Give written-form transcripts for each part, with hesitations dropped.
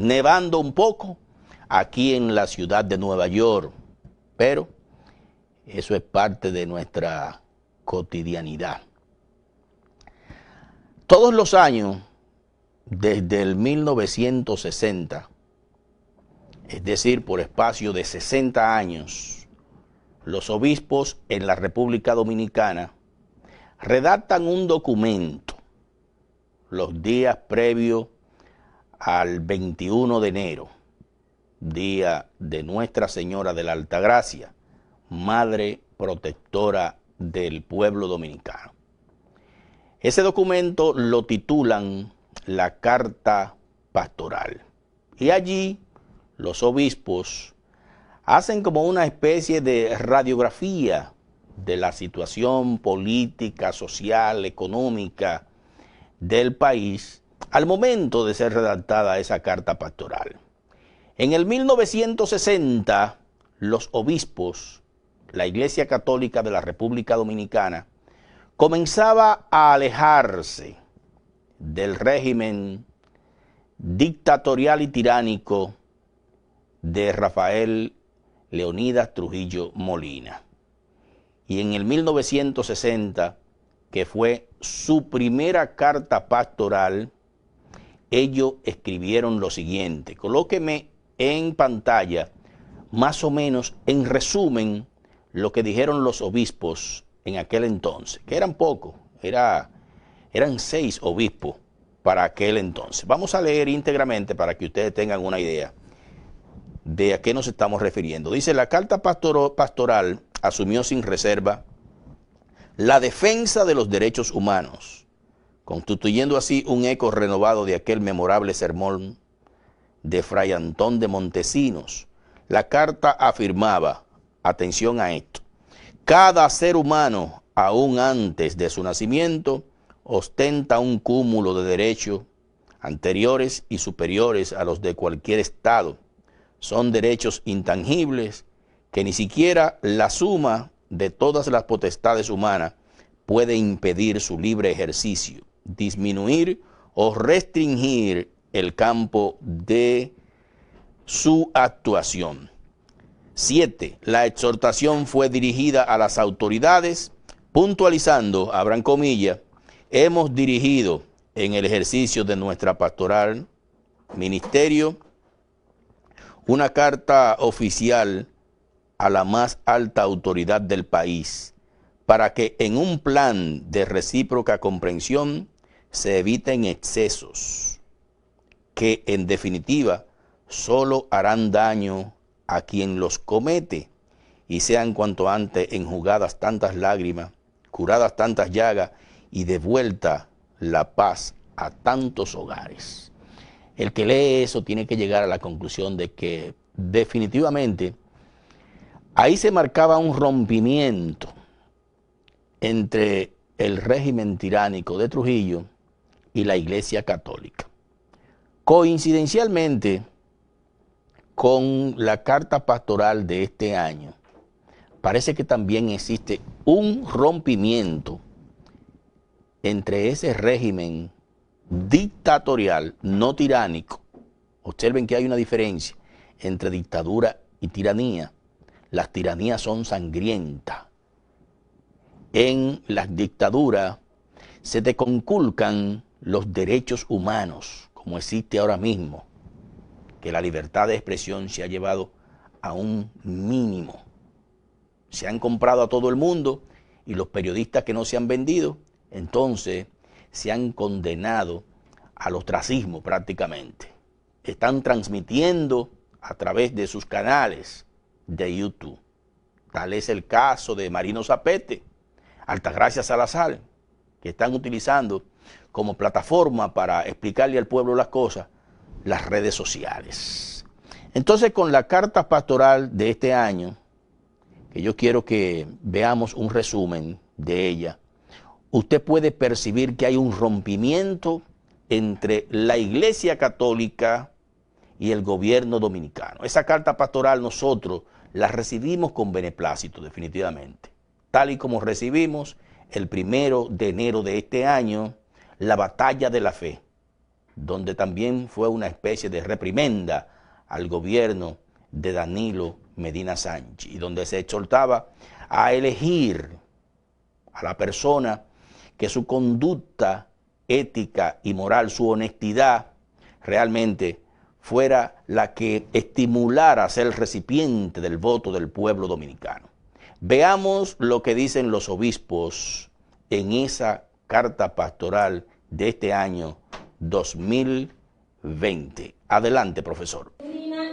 nevando un poco aquí en la ciudad de Nueva York, pero eso es parte de nuestra cotidianidad. Todos los años, desde el 1960, es decir, por espacio de 60 años, los obispos en la República Dominicana redactan un documento los días previos al 21 de enero, día de Nuestra Señora de la Altagracia, Madre Protectora del pueblo dominicano. Ese documento lo titulan la Carta Pastoral. Y allí los obispos hacen como una especie de radiografía de la situación política, social, económica del país al momento de ser redactada esa carta pastoral. En el 1960, los obispos, la Iglesia Católica de la República Dominicana, comenzaba a alejarse del régimen dictatorial y tiránico de Rafael Leonidas Trujillo Molina. Y en el 1960, que fue su primera carta pastoral, ellos escribieron lo siguiente. Colóqueme en pantalla, más o menos, en resumen, lo que dijeron los obispos en aquel entonces, que eran pocos, eran 6 obispos para aquel entonces. Vamos a leer íntegramente para que ustedes tengan una idea de a qué nos estamos refiriendo. Dice, la carta pastoral asumió sin reserva la defensa de los derechos humanos, constituyendo así un eco renovado de aquel memorable sermón de Fray Antón de Montesinos. La carta afirmaba, atención a esto, cada ser humano, aún antes de su nacimiento, ostenta un cúmulo de derechos anteriores y superiores a los de cualquier Estado. Son derechos intangibles que ni siquiera la suma de todas las potestades humanas puede impedir su libre ejercicio, disminuir o restringir el campo de su actuación. 7. La exhortación fue dirigida a las autoridades, puntualizando, abran comillas, hemos dirigido en el ejercicio de nuestra pastoral ministerio una carta oficial a la más alta autoridad del país para que en un plan de recíproca comprensión se eviten excesos que en definitiva solo harán daño a quien los comete y sean cuanto antes enjugadas tantas lágrimas, curadas tantas llagas y devuelta la paz a tantos hogares. El que lee eso tiene que llegar a la conclusión de que definitivamente ahí se marcaba un rompimiento entre el régimen tiránico de Trujillo y la Iglesia Católica. Coincidencialmente con la carta pastoral de este año, parece que también existe un rompimiento entre ese régimen dictatorial, no tiránico. Observen que hay una diferencia entre dictadura y tiranía. Las tiranías son sangrientas. En las dictaduras se te conculcan los derechos humanos, como existe ahora mismo, que la libertad de expresión se ha llevado a un mínimo. Se han comprado a todo el mundo y los periodistas que no se han vendido, entonces se han condenado al ostracismo prácticamente. Están transmitiendo a través de sus canales de YouTube. Tal es el caso de Marino Zapete, Altagracia Salazar, que están utilizando como plataforma para explicarle al pueblo las cosas, las redes sociales. Entonces, con la carta pastoral de este año, que yo quiero que veamos un resumen de ella, usted puede percibir que hay un rompimiento entre la Iglesia Católica y el gobierno dominicano. Esa carta pastoral nosotros la recibimos con beneplácito, definitivamente. Tal y como recibimos el 1 de enero de este año la batalla de la fe donde también fue una especie de reprimenda al gobierno de Danilo Medina Sánchez, y donde se exhortaba a elegir a la persona que su conducta ética y moral, su honestidad, realmente fuera la que estimulara a ser el recipiente del voto del pueblo dominicano. Veamos lo que dicen los obispos en esa carta pastoral de este año 2020. Adelante, profesor.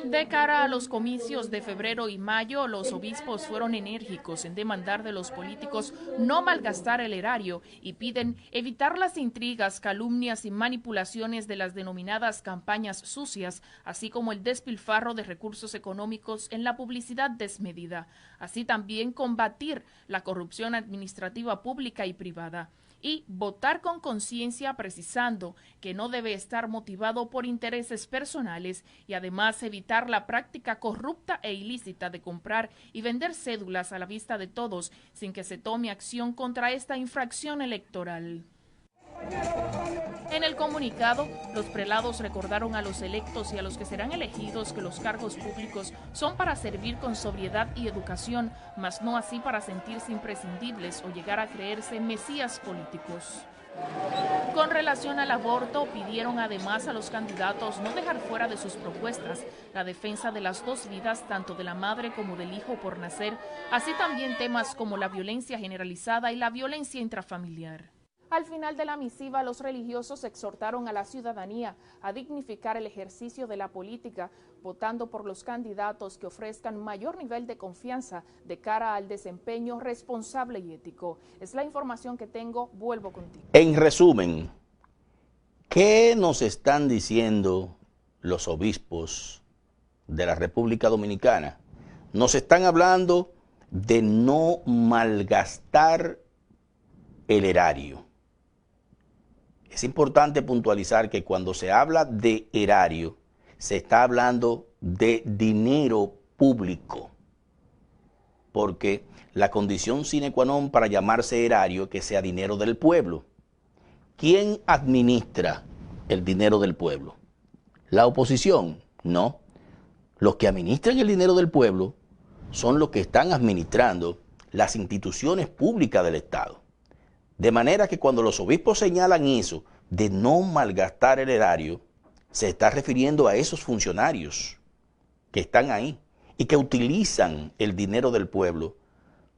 De cara a los comicios de febrero y mayo, los obispos fueron enérgicos en demandar de los políticos no malgastar el erario y piden evitar las intrigas, calumnias y manipulaciones de las denominadas campañas sucias, así como el despilfarro de recursos económicos en la publicidad desmedida. Así también combatir la corrupción administrativa pública y privada. Y votar con conciencia, precisando que no debe estar motivado por intereses personales, y además evitar la práctica corrupta e ilícita de comprar y vender cédulas a la vista de todos sin que se tome acción contra esta infracción electoral. En el comunicado, los prelados recordaron a los electos y a los que serán elegidos que los cargos públicos son para servir con sobriedad y educación, mas no así para sentirse imprescindibles o llegar a creerse mesías políticos. Con relación al aborto, pidieron además a los candidatos no dejar fuera de sus propuestas la defensa de las dos vidas, tanto de la madre como del hijo por nacer, así también temas como la violencia generalizada y la violencia intrafamiliar. Al final de la misiva, los religiosos exhortaron a la ciudadanía a dignificar el ejercicio de la política, votando por los candidatos que ofrezcan mayor nivel de confianza de cara al desempeño responsable y ético. Es la información que tengo, vuelvo contigo. En resumen, ¿qué nos están diciendo los obispos de la República Dominicana? Nos están hablando de no malgastar el erario. Es importante puntualizar que cuando se habla de erario, se está hablando de dinero público, porque la condición sine qua non para llamarse erario es que sea dinero del pueblo. ¿Quién administra el dinero del pueblo? ¿La oposición? No. Los que administran el dinero del pueblo son los que están administrando las instituciones públicas del Estado. De manera que cuando los obispos señalan eso de no malgastar el erario, se está refiriendo a esos funcionarios que están ahí y que utilizan el dinero del pueblo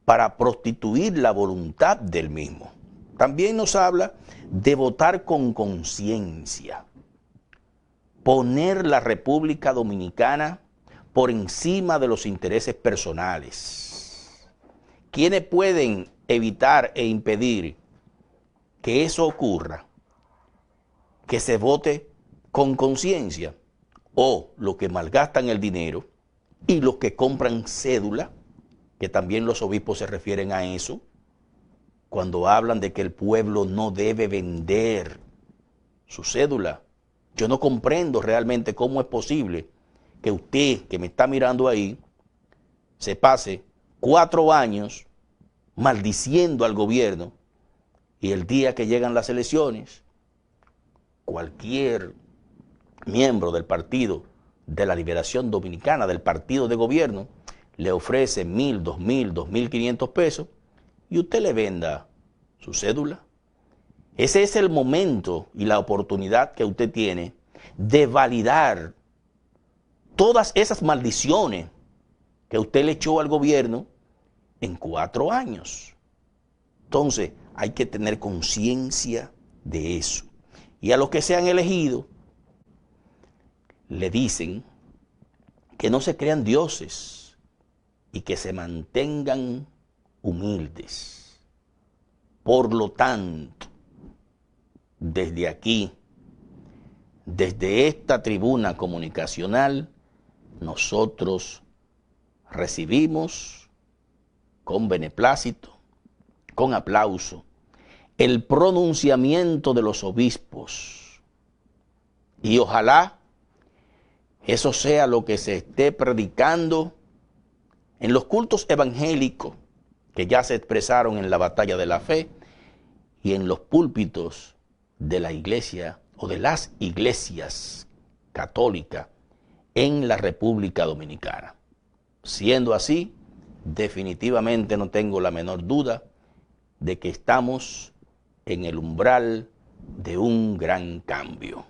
para prostituir la voluntad del mismo. También nos habla de votar con conciencia, poner la República Dominicana por encima de los intereses personales. ¿Quiénes pueden evitar e impedir que eso ocurra? Que se vote con conciencia, o los que malgastan el dinero y los que compran cédula, que también los obispos se refieren a eso, cuando hablan de que el pueblo no debe vender su cédula. Yo no comprendo realmente cómo es posible que usted, que me está mirando ahí, se pase 4 años maldiciendo al gobierno, y el día que llegan las elecciones, cualquier miembro del Partido de la Liberación Dominicana, del partido de gobierno, le ofrece 1.000, 2.000, 2.500 pesos y usted le venda su cédula. Ese es el momento y la oportunidad que usted tiene de validar todas esas maldiciones que usted le echó al gobierno en 4 años. Entonces, hay que tener conciencia de eso. Y a los que se han elegido, le dicen que no se crean dioses y que se mantengan humildes. Por lo tanto, desde aquí, desde esta tribuna comunicacional, nosotros recibimos con beneplácito, con aplauso, el pronunciamiento de los obispos. Y ojalá eso sea lo que se esté predicando en los cultos evangélicos que ya se expresaron en la batalla de la fe y en los púlpitos de la Iglesia o de las iglesias católicas en la República Dominicana. Siendo así, definitivamente no tengo la menor duda de que estamos en el umbral de un gran cambio.